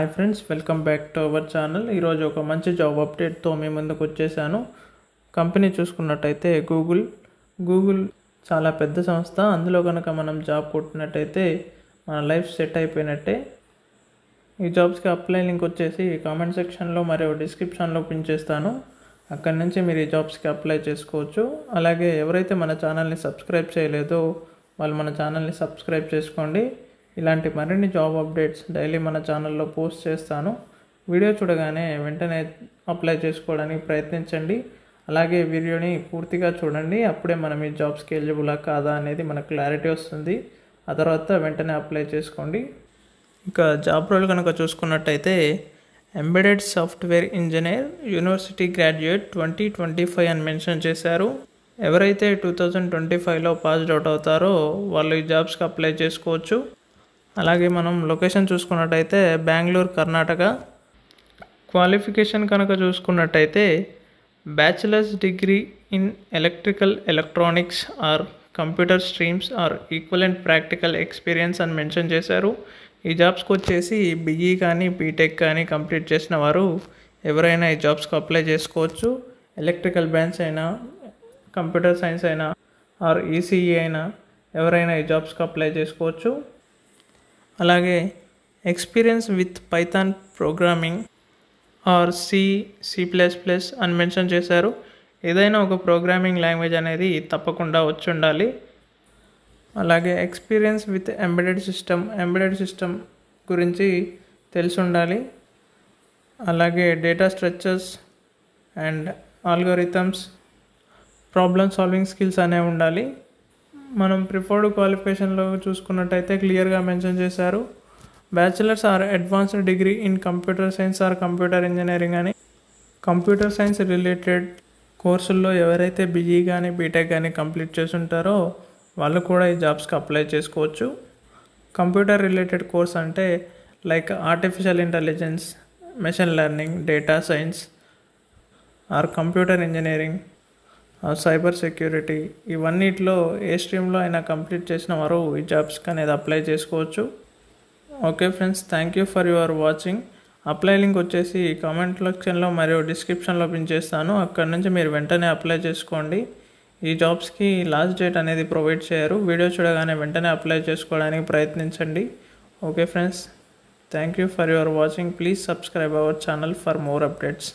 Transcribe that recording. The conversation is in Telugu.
Hi friends, welcome back to our channel. ఈరోజు ఒక మంచి జాబ్ అప్డేట్తో మీ ముందుకు వచ్చేసాను. కంపెనీ చూసుకున్నట్టయితే గూగుల్ చాలా పెద్ద సంస్థ. అందులో కనుక మనం జాబ్ కొట్టినట్టయితే మన లైఫ్ సెట్ అయిపోయినట్టే. ఈ జాబ్స్కి అప్లై లింక్ వచ్చేసి కామెంట్ సెక్షన్లో మరియు డిస్క్రిప్షన్లో పిన్ చేస్తాను. అక్కడి నుంచి మీరు ఈ జాబ్స్కి అప్లై చేసుకోవచ్చు. అలాగే ఎవరైతే మన ఛానల్ని సబ్స్క్రైబ్ చేయలేదో వాళ్ళు మన ఛానల్ని సబ్స్క్రైబ్ చేసుకోండి. ఇలాంటి మరిన్ని జాబ్ అప్డేట్స్ డైలీ మన ఛానల్లో పోస్ట్ చేస్తాను. వీడియో చూడగానే వెంటనే అప్లై చేసుకోవడానికి ప్రయత్నించండి. అలాగే వీడియోని పూర్తిగా చూడండి. అప్పుడే మనం ఈ జాబ్స్కి ఎలిజిబులా కాదా అనేది మనకు క్లారిటీ వస్తుంది. ఆ తర్వాత వెంటనే అప్లై చేసుకోండి. ఇక జాబ్ రోల్ కనుక చూసుకున్నట్టయితే embedded software engineer, university graduate 2025 అని మెన్షన్ చేశారు. ఎవరైతే 2025లో పాస్డ్ అవుట్ అవుతారో వాళ్ళు ఈ జాబ్స్కి అప్లై చేసుకోవచ్చు. అలాగే మనం లొకేషన్ చూసుకున్నట్టయితే బెంగళూరు, కర్ణాటక. క్వాలిఫికేషన్ కనుక చూసుకున్నట్టయితే bachelors degree in electrical electronics or computer streams are equivalent practical experience అని మెన్షన్ చేశారు. ఈ జాబ్స్కి వచ్చేసి బీఈ కానీ బీటెక్ కానీ కంప్లీట్ చేసిన వారు ఎవరైనా ఈ జాబ్స్కి అప్లై చేసుకోవచ్చు. ఎలక్ట్రికల్ బ్రాంచ్ అయినా, కంప్యూటర్ సైన్స్ అయినా ఆర్ ఈసీఈ అయినా ఎవరైనా ఈ జాబ్స్కి అప్లై చేసుకోవచ్చు. అలాగే experience with Python programming are C++ అని మెన్షన్ చేశారు. ఏదైనా ఒక ప్రోగ్రామింగ్ లాంగ్వేజ్ అనేది తప్పకుండా వచ్చి ఉండాలి. అలాగే ఎక్స్పీరియన్స్ విత్ ఎంబెడెడ్ సిస్టమ్ గురించి తెలిసి ఉండాలి. అలాగే data structures and algorithms, problem solving skills అనేవి ఉండాలి. మనం ప్రిఫర్డ్ క్వాలిఫికేషన్లో చూసుకున్నట్టయితే క్లియర్గా మెన్షన్ చేశారు. Bachelors or advanced degree in computer science or computer engineering అని. కంప్యూటర్ సైన్స్ రిలేటెడ్ కోర్సుల్లో ఎవరైతే బీఈ కానీ బీటెక్ కానీ కంప్లీట్ చేస్తుంటారో వాళ్ళు కూడా ఈ జాబ్స్కి అప్లై చేసుకోవచ్చు. కంప్యూటర్ రిలేటెడ్ కోర్స్ అంటే like artificial intelligence, machine learning, data science or computer engineering, cyber security, ఇవన్నిట్లో ఏ స్ట్రీమ్లో అయినా కంప్లీట్ చేసిన వారు ఈ జాబ్స్కి అనేది అప్లై చేసుకోవచ్చు. Okay friends, thank you for your watching. Apply link వచ్చేసి కామెంట్ సెక్షన్లో మరియు డిస్క్రిప్షన్లో పిన్ చేస్తాను. అక్కడ నుంచి మీరు వెంటనే అప్లై చేసుకోండి. ఈ జాబ్స్కి లాస్ట్ డేట్ అనేది ప్రొవైడ్ చేయరు. వీడియో చూడగానే వెంటనే అప్లై చేసుకోవడానికి ప్రయత్నించండి. Okay friends, thank you for your watching. Please subscribe our channel for more updates.